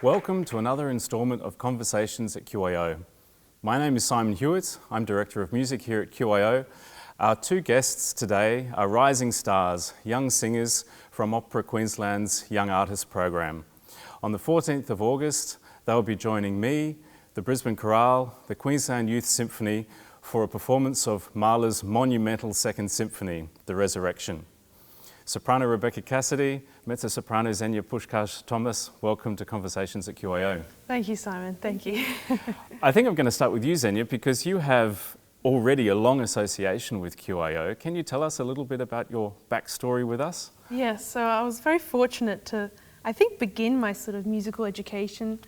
Welcome to another instalment of Conversations at QYO. My name is Simon Hewitt. I'm Director of Music here at QYO. Our two guests today are rising stars, young singers from Opera Queensland's Young Artists program. On the 14th of August, they'll be joining me, the Brisbane Chorale, the Queensland Youth Symphony for a performance of Mahler's monumental Second Symphony, The Resurrection. Soprano Rebecca Cassidy, mezzo-soprano Xenia Puskarz-Thomas, welcome to Conversations at QYO. Thank you, Simon. Thank you. I think I'm going to start with you, Xenia, because you have already a long association with QYO. Can you tell us a little bit about your backstory with us? Yes, so I was very fortunate to, I think, begin my sort of musical education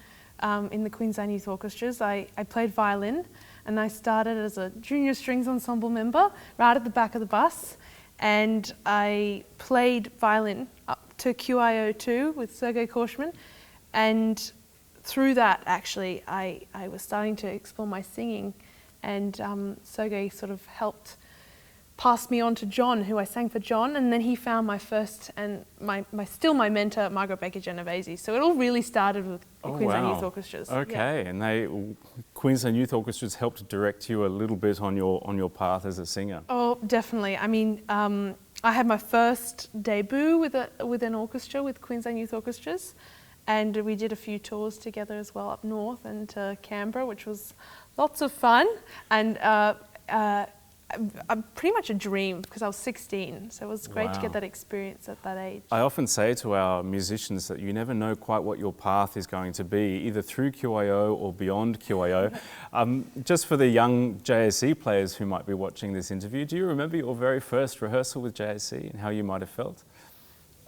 in the Queensland Youth Orchestras. I played violin, and I started as a junior strings ensemble member right at the back of the bus. And I played violin up to QYO2 with Sergei Korshman, and through that actually I was starting to explore my singing, and Sergei sort of helped pass me on to John, who I sang for John, and then he found my first and my my mentor, Margaret Baker Genovese. So it all really started with the Queensland Youth Orchestras. Okay, yeah. And Queensland Youth Orchestras helped direct you a little bit on your path as a singer. Oh, definitely. I mean, I had my first debut with an orchestra with Queensland Youth Orchestras, and we did a few tours together as well up north and to Canberra, which was lots of fun, and pretty much a dream because I was 16, so it was great to get that experience at that age. I often say to our musicians that you never know quite what your path is going to be, either through QYO or beyond QYO. Just for the young JSE players who might be watching this interview, do you remember your very first rehearsal with JSE and how you might have felt?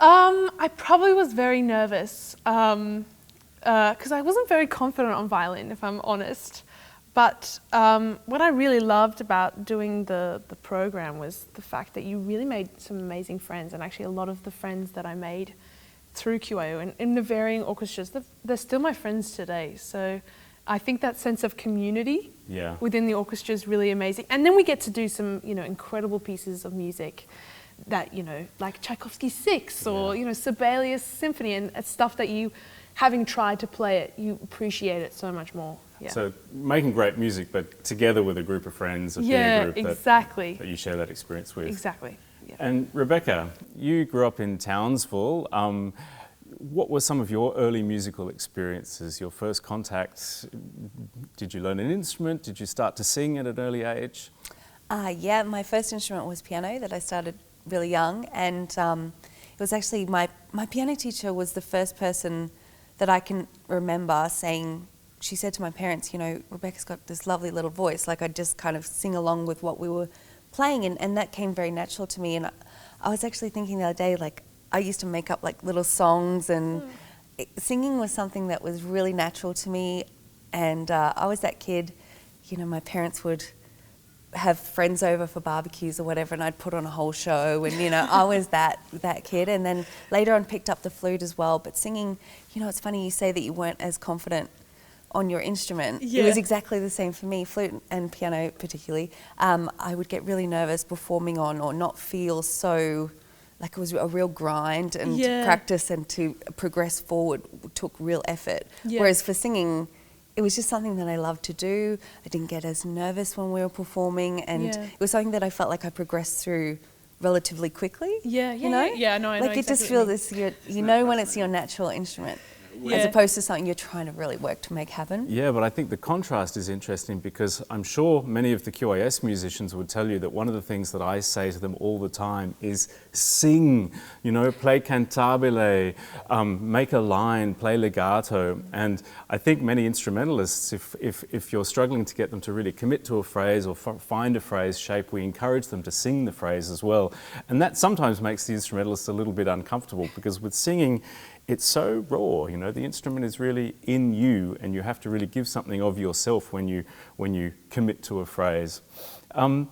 I probably was very nervous because I wasn't very confident on violin, if I'm honest. But what I really loved about doing the program was the fact that you really made some amazing friends, and actually a lot of the friends that I made through QYO and in the varying orchestras, they're still my friends today. So I think that sense of community within the orchestra is really amazing. And then we get to do some, incredible pieces of music that, like Tchaikovsky's Six or, Sibelius Symphony, and stuff that you, having tried to play it, you appreciate it so much more. Yeah. So making great music, but together with a group of friends, a peer group that you share that experience with. Exactly. Yeah. And Rebecca, you grew up in Townsville. What were some of your early musical experiences, your first contacts? Did you learn an instrument? Did you start to sing at an early age? Yeah, my first instrument was piano that I started really young, and it was actually my piano teacher was the first person that I can remember saying, she said to my parents, Rebecca's got this lovely little voice, like I'd just kind of sing along with what we were playing, and that came very natural to me. And I was actually thinking the other day, like I used to make up like little songs, and singing was something that was really natural to me. And I was that kid, my parents would have friends over for barbecues or whatever, and I'd put on a whole show, and I was that kid. And then later on picked up the flute as well. But singing, it's funny you say that you weren't as confident on your instrument. It was exactly the same for me, flute and piano particularly. I would get really nervous performing on, or not feel so, like it was a real grind, and to practice and to progress forward took real effort. Whereas for singing, it was just something that I loved to do. I didn't get as nervous when we were performing, and it was something that I felt like I progressed through relatively quickly. I know like you just feel this, when it's your natural instrument. As opposed to something you're trying to really work to make happen. Yeah, but I think the contrast is interesting, because I'm sure many of the QAS musicians would tell you that one of the things that I say to them all the time is sing, play cantabile, make a line, play legato. And I think many instrumentalists, if you're struggling to get them to really commit to a phrase or find a phrase shape, we encourage them to sing the phrase as well. And that sometimes makes the instrumentalist a little bit uncomfortable, because with singing, it's so raw, the instrument is really in you, and you have to really give something of yourself when you commit to a phrase. Can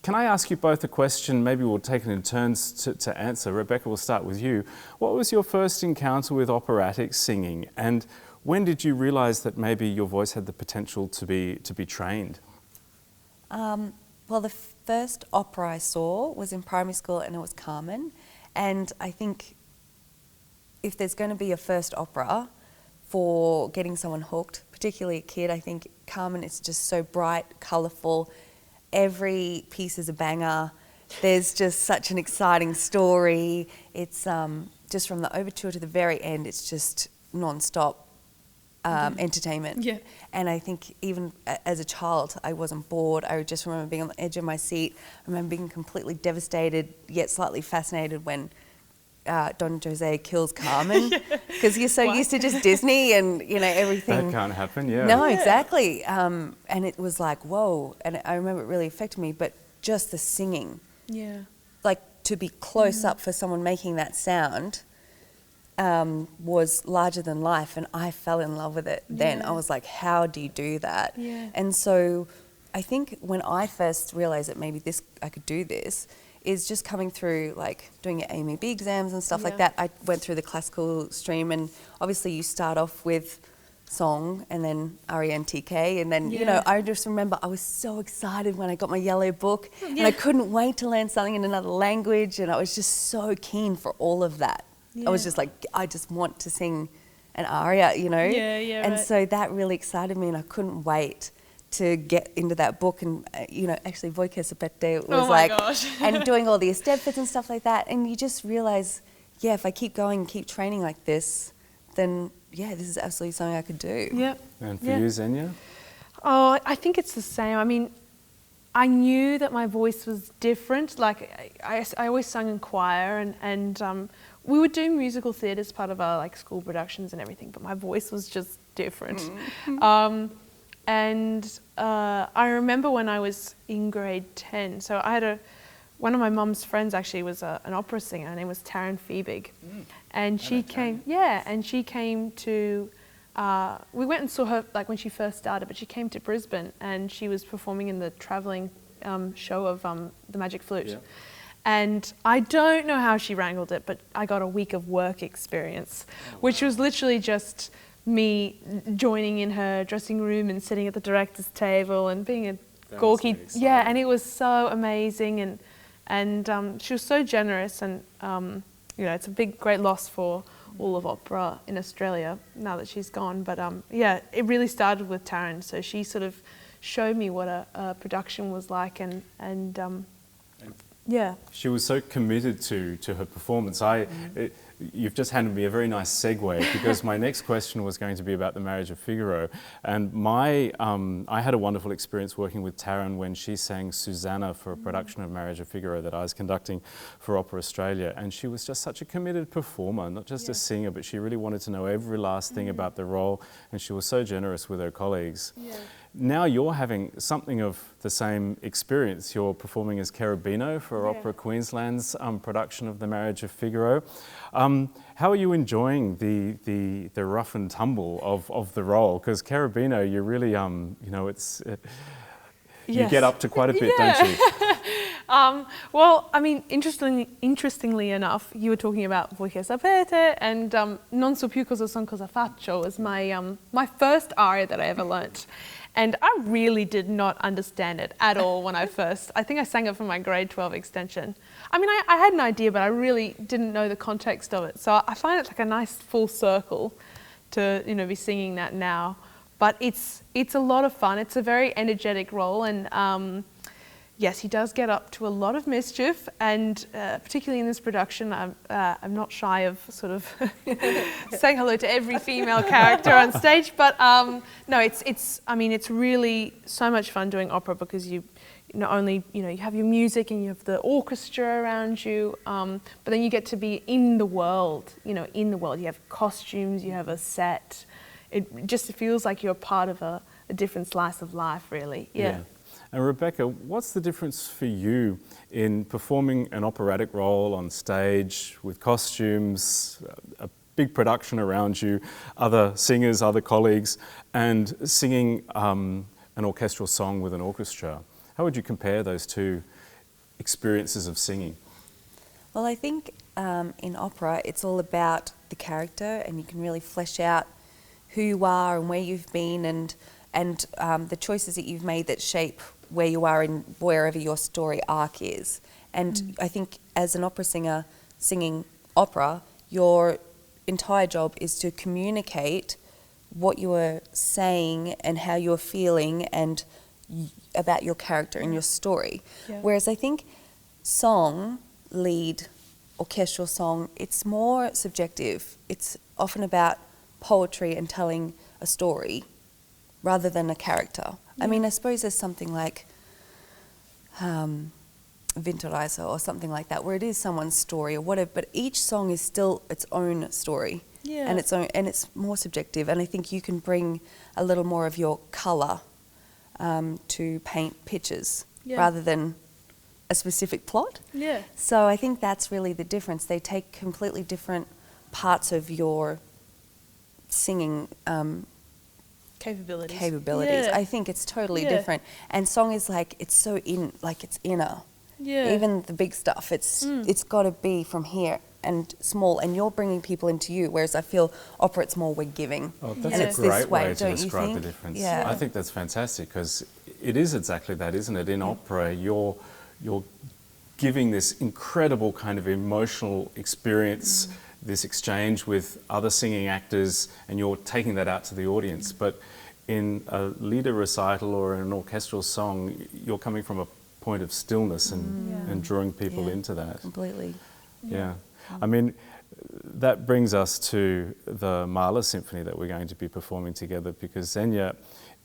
I ask you both a question? Maybe we'll take it in turns to answer. Rebecca, we'll start with you. What was your first encounter with operatic singing, and when did you realise that maybe your voice had the potential to be trained? Well, the first opera I saw was in primary school, and it was Carmen. And I think if there's going to be a first opera for getting someone hooked, particularly a kid. I think Carmen is just so bright, colourful. Every piece is a banger. There's just such an exciting story. It's just from the overture to the very end, it's just non-stop entertainment. Yeah. And I think even as a child, I wasn't bored. I just remember being on the edge of my seat. I remember being completely devastated, yet slightly fascinated when Don Jose kills Carmen, because you're so used to just Disney and, you know, everything. That can't happen, yeah. No, exactly. And it was like, whoa. And I remember it really affected me, but just the singing. Yeah. Like, to be close up for someone making that sound was larger than life, and I fell in love with it then. I was like, how do you do that? Yeah. And so I think when I first realised that maybe I could do this is just coming through, like, doing your AMEB exams and stuff like that. I went through the classical stream, and obviously you start off with song and then RENTK, and then, you know, I just remember I was so excited when I got my yellow book, and I couldn't wait to learn something in another language, and I was just so keen for all of that. I was just like, I just want to sing an aria, you know? And so that really excited me, and I couldn't wait to get into that book. And, you know, actually Vojka Sepete was and doing all the estepfas and stuff like that. And you just realise, yeah, if I keep going and keep training like this, then, yeah, this is absolutely something I could do. Yep. And for you, Xenia? Oh, I think it's the same. I mean, I knew that my voice was different. Like, I always sung in choir, and we would do musical theatre as part of our, like, school productions and everything, but my voice was just different. And I remember when I was in grade 10, so I had one of my mum's friends actually was an opera singer. Her name was Taryn Fiebig. And she came, and she came to, we went and saw her, like, when she first started, but she came to Brisbane, and she was performing in the travelling show of The Magic Flute. Yeah. And I don't know how she wrangled it, but I got a week of work experience, which was literally just me joining in her dressing room and sitting at the director's table and being a gawky, and it was so amazing, and she was so generous, and you know, it's a great loss for all of opera in Australia now that she's gone, but it really started with Taryn, so she sort of showed me what a production was like, and she was so committed to her performance. You've just handed me a very nice segue, because my next question was going to be about The Marriage of Figaro. And I had a wonderful experience working with Taryn when she sang Susanna for a production of Marriage of Figaro that I was conducting for Opera Australia. And she was just such a committed performer, not just a singer, but she really wanted to know every last thing about the role. And she was so generous with her colleagues. Now you're having something of the same experience. You're performing as Cherubino for Opera Queensland's production of The Marriage of Figaro. How are you enjoying the rough and tumble of the role? Because Cherubino, you really, you know, you get up to quite a bit, don't you? Well, I mean, interestingly enough, you were talking about Voi che sapete, and Non so più cosa son cosa faccio was my first aria that I ever learnt. And I really did not understand it at all when I think I sang it for my grade 12 extension. I mean, I had an idea, but I really didn't know the context of it. So I find it like a nice full circle to, you know, be singing that now. But it's a lot of fun. It's a very energetic role, and yes, he does get up to a lot of mischief, and particularly in this production, I'm not shy of sort of saying hello to every female character on stage. But no, it's really so much fun doing opera, because you not only, you know, you have your music and you have the orchestra around you, but then you get to be in the world. You know, in the world, you have costumes, you have a set. It just feels like you're part of a different slice of life, really. Yeah. And Rebecca, what's the difference for you in performing an operatic role on stage with costumes, a big production around you, other singers, other colleagues, and singing an orchestral song with an orchestra? How would you compare those two experiences of singing? Well, I think in opera, it's all about the character, and you can really flesh out who you are and where you've been, and the choices that you've made that shape where you are in wherever your story arc is. And I think as an opera singer singing opera, your entire job is to communicate what you were saying and how you were feeling and about your character and your story. Yeah. Whereas I think song, lead, orchestral song, it's more subjective. It's often about poetry and telling a story rather than a character. I mean, I suppose there's something like Winterreise or something like that, where it is someone's story or whatever, but each song is still its own story. Yeah. And it's more subjective, and I think you can bring a little more of your colour to paint pictures rather than a specific plot. Yeah. So I think that's really the difference. They take completely different parts of your singing Capabilities. capabilities. Yeah. I think it's totally different. And song is like, it's so it's inner. Yeah. Even the big stuff, it's got to be from here and small, and you're bringing people into you, whereas I feel opera, it's more we're giving. Oh, that's and a it's great this way, way to don't you describe the think? difference. Yeah. I think that's fantastic because it is exactly that, isn't it? In opera, you're giving this incredible kind of emotional experience, this exchange with other singing actors, and you're taking that out to the audience. But in a lieder recital or an orchestral song, you're coming from a point of stillness and drawing people into that. Completely. Yeah. I mean, that brings us to the Mahler Symphony that we're going to be performing together, because Xenia,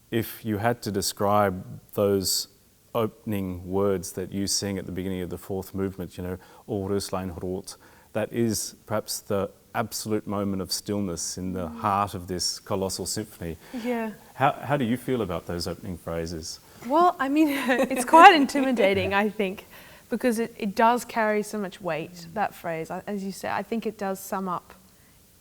if you had to describe those opening words that you sing at the beginning of the fourth movement, you know, O Röslein rot, that is perhaps the absolute moment of stillness in the heart of this colossal symphony. Yeah. How do you feel about those opening phrases? Well, I mean, it's quite intimidating, I think, because it does carry so much weight, that phrase. As you say, I think it does sum up,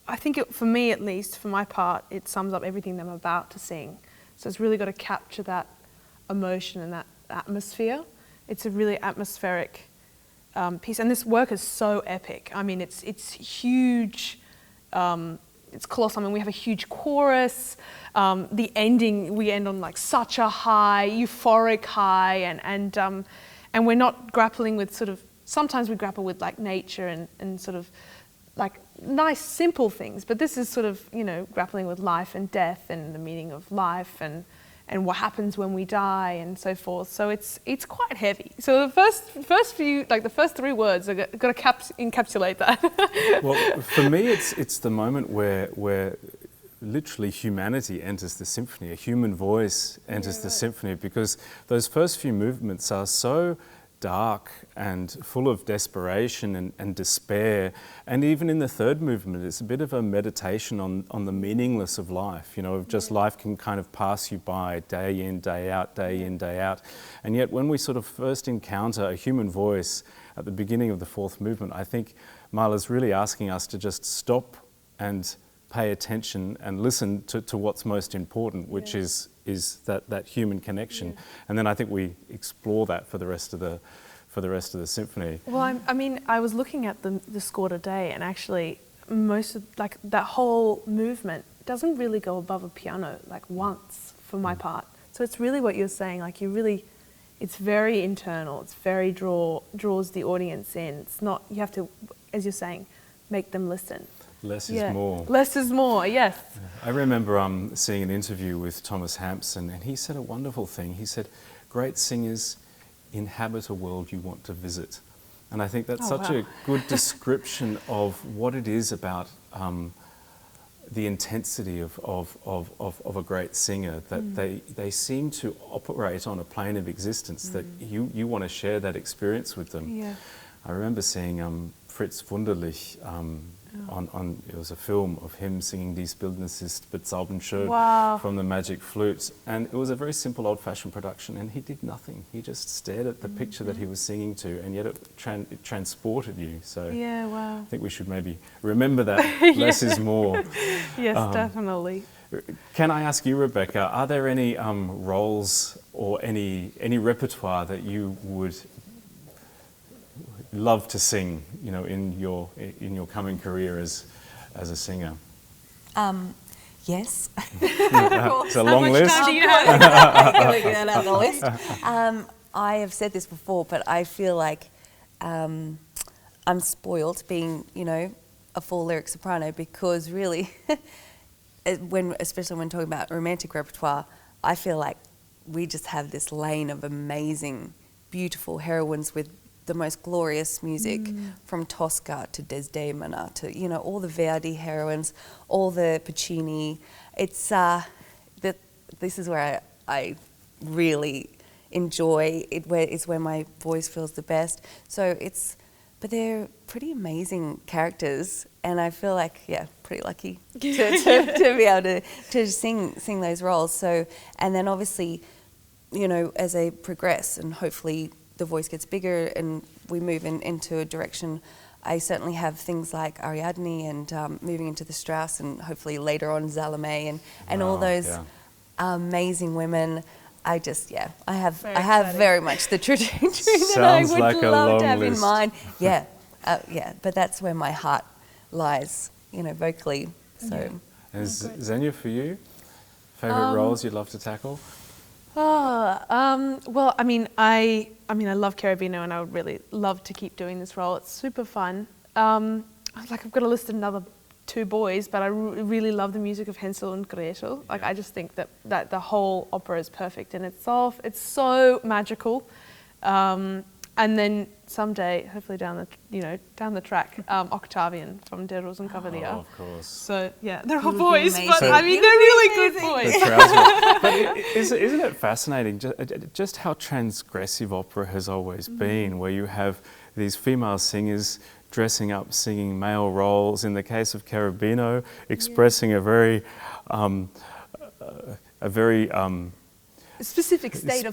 I think for me at least, for my part, it sums up everything that I'm about to sing. So it's really got to capture that emotion and that atmosphere. It's a really atmospheric piece, and this work is so epic. I mean, it's huge. It's colossal. I mean, we have a huge chorus. The ending, we end on like such a high, euphoric high, and we're not grappling with sort of. Sometimes we grapple with like nature and sort of like nice simple things, but this is sort of, you know, grappling with life and death and the meaning of life and what happens when we die and so forth. So it's quite heavy. So the first few, like the first three words, are got to encapsulate that. Well, for me, it's the moment where literally humanity enters the symphony. A human voice enters the symphony, because those first few movements are so dark and full of desperation and despair. And even in the third movement, it's a bit of a meditation on the meaningless of life, you know, of just life can kind of pass you by day in, day out, day in, day out. And yet when we sort of first encounter a human voice at the beginning of the fourth movement, I think Mahler's really asking us to just stop and pay attention and listen to what's most important, which is that human connection. And then I think we explore that for the rest of the symphony. Well, I mean, I was looking at the score today, and actually most of like that whole movement doesn't really go above a piano like once for my part. So it's really what you're saying, like it's very internal, it's very draws the audience in. It's not, you have to, as you're saying, make them listen. Less is more. Less is more, yes. I remember seeing an interview with Thomas Hampson, and he said a wonderful thing. He said, great singers inhabit a world you want to visit. And I think that's such a good description of what it is about the intensity of a great singer, that they seem to operate on a plane of existence, that you want to share that experience with them. Yeah. I remember seeing Fritz Wunderlich it was a film of him singing Die Bildnis ist bezaubernd schön from the Magic Flute, and it was a very simple old-fashioned production, and he did nothing. He just stared at the picture that he was singing to, and yet it transported you. So yeah, wow. I think we should maybe remember that less is more. Yes, definitely. Can I ask you, Rebecca, are there any roles or any repertoire that you would love to sing, you know, in your coming career as a singer? Yes. It's a long list. Get out the list. I have said this before, but I feel like I'm spoiled being, you know, a full lyric soprano, because really especially when talking about romantic repertoire, I feel like we just have this lane of amazing, beautiful heroines with the most glorious music, from Tosca to Desdemona to, you know, all the Verdi heroines, all the Puccini. It's this is where I really enjoy it, where it's where my voice feels the best. So but they're pretty amazing characters, and I feel like, pretty lucky to be able to sing those roles. So, and then obviously, you know, as I progress and hopefully the voice gets bigger and we move into a direction, I certainly have things like Ariadne and moving into the Strauss, and hopefully later on Salome and all those amazing women. I have very much the trajectory that I would like love to have list. in mind. But that's where my heart lies, you know, vocally. So. And Xenia, for you, favourite roles you'd love to tackle? Well, I mean, I love Carabino, and I would really love to keep doing this role. It's super fun. I've got a list of another 2 boys, but I really love the music of Hansel and Gretel. Like, I just think that the whole opera is perfect in itself. It's so magical. And then someday, hopefully down the track, Octavian from Der Rosenkavalier. Oh, of course. So yeah, they're all boys, amazing. but I mean, they're really good boys. But isn't it fascinating just how transgressive opera has always been, where you have these female singers dressing up, singing male roles. In the case of Cherubino, expressing a very specific stage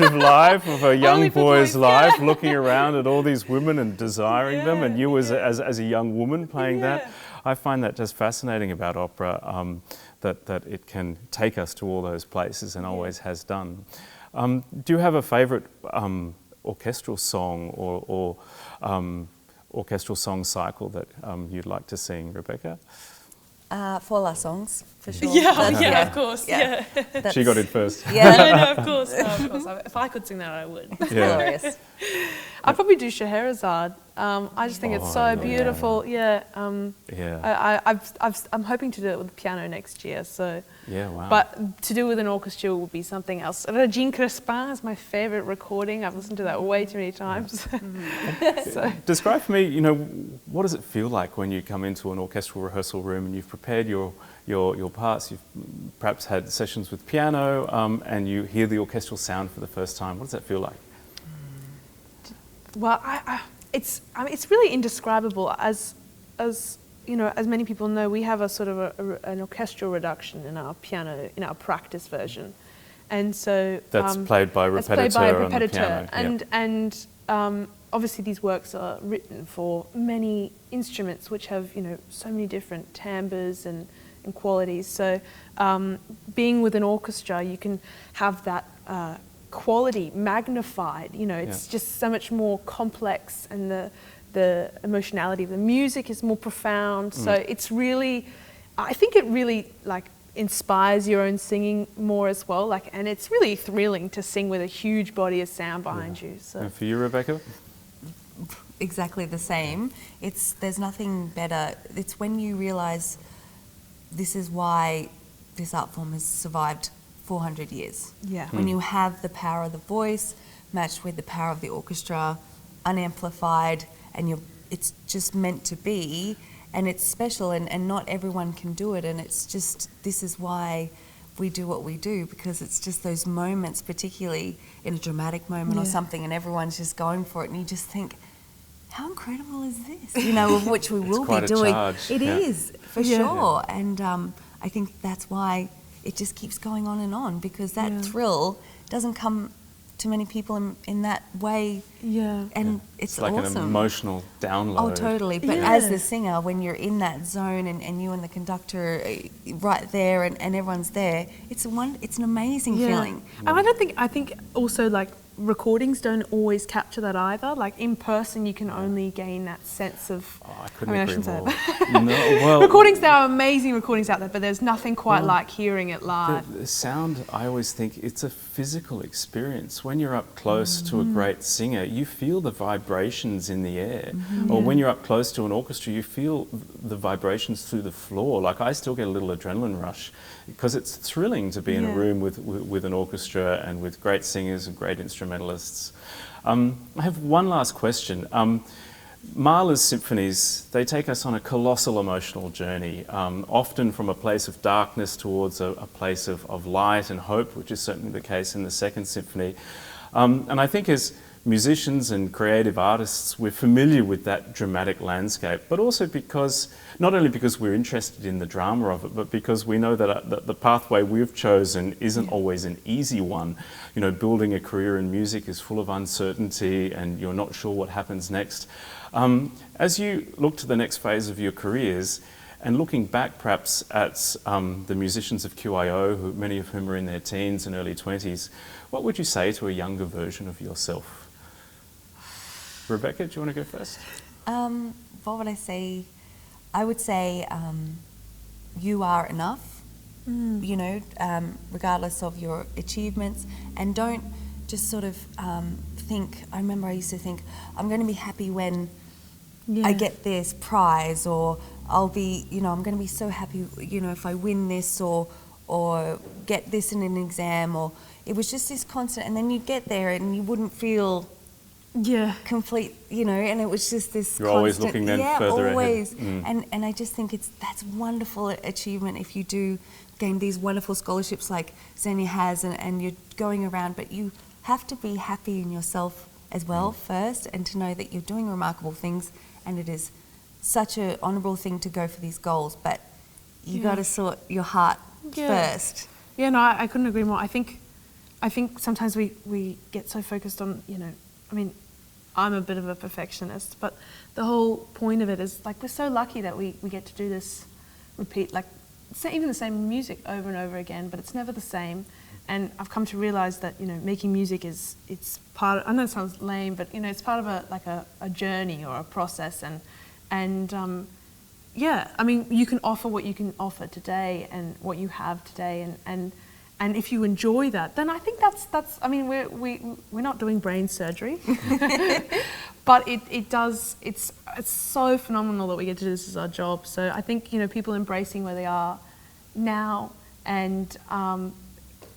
of life of a young Only for boy's boys, life, looking around at all these women and desiring them, and you as a young woman playing that. I find that just fascinating about opera, that it can take us to all those places and always has done. Do you have a favourite orchestral song or orchestral song cycle that you'd like to sing, Rebecca? For our songs, for sure. Of course. Yeah. She got it first. No, of course. If I could sing that, I would. Glorious. I'd probably do Scheherazade. I just think it's so beautiful. I'm hoping to do it with the piano next year. So. Yeah, wow. But to do with an orchestra would be something else. Regine Crespin is my favourite recording. I've listened to that way too many times. So. Describe for me, what does it feel like when you come into an orchestral rehearsal room and you've prepared your parts, you've perhaps had sessions with piano, and you hear the orchestral sound for the first time? What does that feel like? Well, it's really indescribable. As many people know, we have a sort of an orchestral reduction in our piano, in our practice version, and so that's played by repetiteur on the piano. And obviously these works are written for many instruments, which have so many different timbres and qualities. So being with an orchestra, you can have that quality magnified. It's just so much more complex, and the emotionality of the music is more profound. So it's really, I think it really inspires your own singing more as well. And it's really thrilling to sing with a huge body of sound behind you. So. And for you, Rebecca? Exactly the same. There's nothing better. It's when you realise this is why this art form has survived 400 years. Yeah. When you have the power of the voice matched with the power of the orchestra, unamplified, and it's just meant to be, and it's special, and not everyone can do it, and it's just, this is why we do what we do, because it's just those moments, particularly in a dramatic moment or something, and everyone's just going for it, and you just think, how incredible is this? Of which we will be doing. It is, for sure. And I think that's why it just keeps going on and on, because that thrill doesn't come to many people in that way. And it's like awesome. An emotional download. Oh, totally. But as the singer, when you're in that zone and you and the conductor right there and everyone's there, it's an amazing feeling. And I think also recordings don't always capture that either. Like in person, you can only gain that sense of. Oh, I couldn't agree shouldn't more. say that. No, well, recordings, there are amazing recordings out there, but there's nothing quite like hearing it live. the sound, I always think it's a physical experience. When you're up close to a great singer, you feel the vibrations in the air. Or when you're up close to an orchestra, you feel the vibrations through the floor. Like I still get a little adrenaline rush because it's thrilling to be in a room with an orchestra and with great singers and great instrumentalists. I have one last question. Mahler's symphonies, they take us on a colossal emotional journey, often from a place of darkness towards a place of light and hope, which is certainly the case in the Second Symphony. And I think as musicians and creative artists, we're familiar with that dramatic landscape, but also because, not only because we're interested in the drama of it, but because we know that the pathway we've chosen isn't always an easy one. You know, building a career in music is full of uncertainty and you're not sure what happens next. As you look to the next phase of your careers, and looking back perhaps at the musicians of QYO, many of whom are in their teens and early 20s, what would you say to a younger version of yourself? Rebecca, do you want to go first? What would I say? I would say you are enough, you know, regardless of your achievements, and don't just sort of think, I remember I used to think, I'm going to be happy when I get this prize, or I'll be, you know, I'm going to be so happy, you know, if I win this or get this in an exam, or it was just this constant, and then you'd get there and you wouldn't feel complete, you know, and it was just this You're constant, always looking then further always. ahead. And I just think that's wonderful achievement if you do gain these wonderful scholarships like Xenia has, and you're going around, but you have to be happy in yourself as well first, and to know that you're doing remarkable things, and it is such an honourable thing to go for these goals, but you got to sort your heart first. Yeah, no, I couldn't agree more. I think sometimes we get so focused on, you know, I mean, I'm a bit of a perfectionist, but the whole point of it is, like, we're so lucky that we get to do this repeat, like, even the same music over and over again, but it's never the same. And I've come to realise that, you know, making music it's part of, I know it sounds lame, but, you know, it's part of a journey or a process, and yeah, I mean, you can offer what you can offer today and what you have today, and if you enjoy that, then I think that's. I mean, we're not doing brain surgery, but it's so phenomenal that we get to do this as our job. So I think, you know, people embracing where they are now and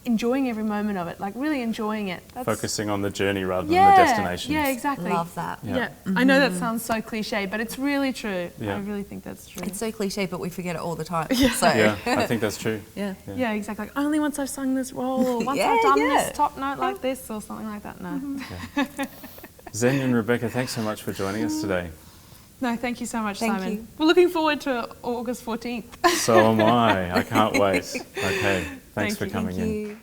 enjoying every moment of it, like really enjoying it. Focusing on the journey rather than the destinations. Yeah, exactly. Love that. Yeah. I know that sounds so cliche, but it's really true. Yeah. I really think that's true. It's so cliche, but we forget it all the time. Yeah. Yeah, I think that's true. Yeah. Yeah, exactly. Like, only once I've sung this role, or once Yeah, I've done yeah. this top note like this, or something like that. No. Xenia and Rebecca, thanks so much for joining us today. No, thank you so much, Thank Simon. you. We're looking forward to August 14th. So am I. I can't wait. Okay, thanks Thank for you. coming Thank in. you.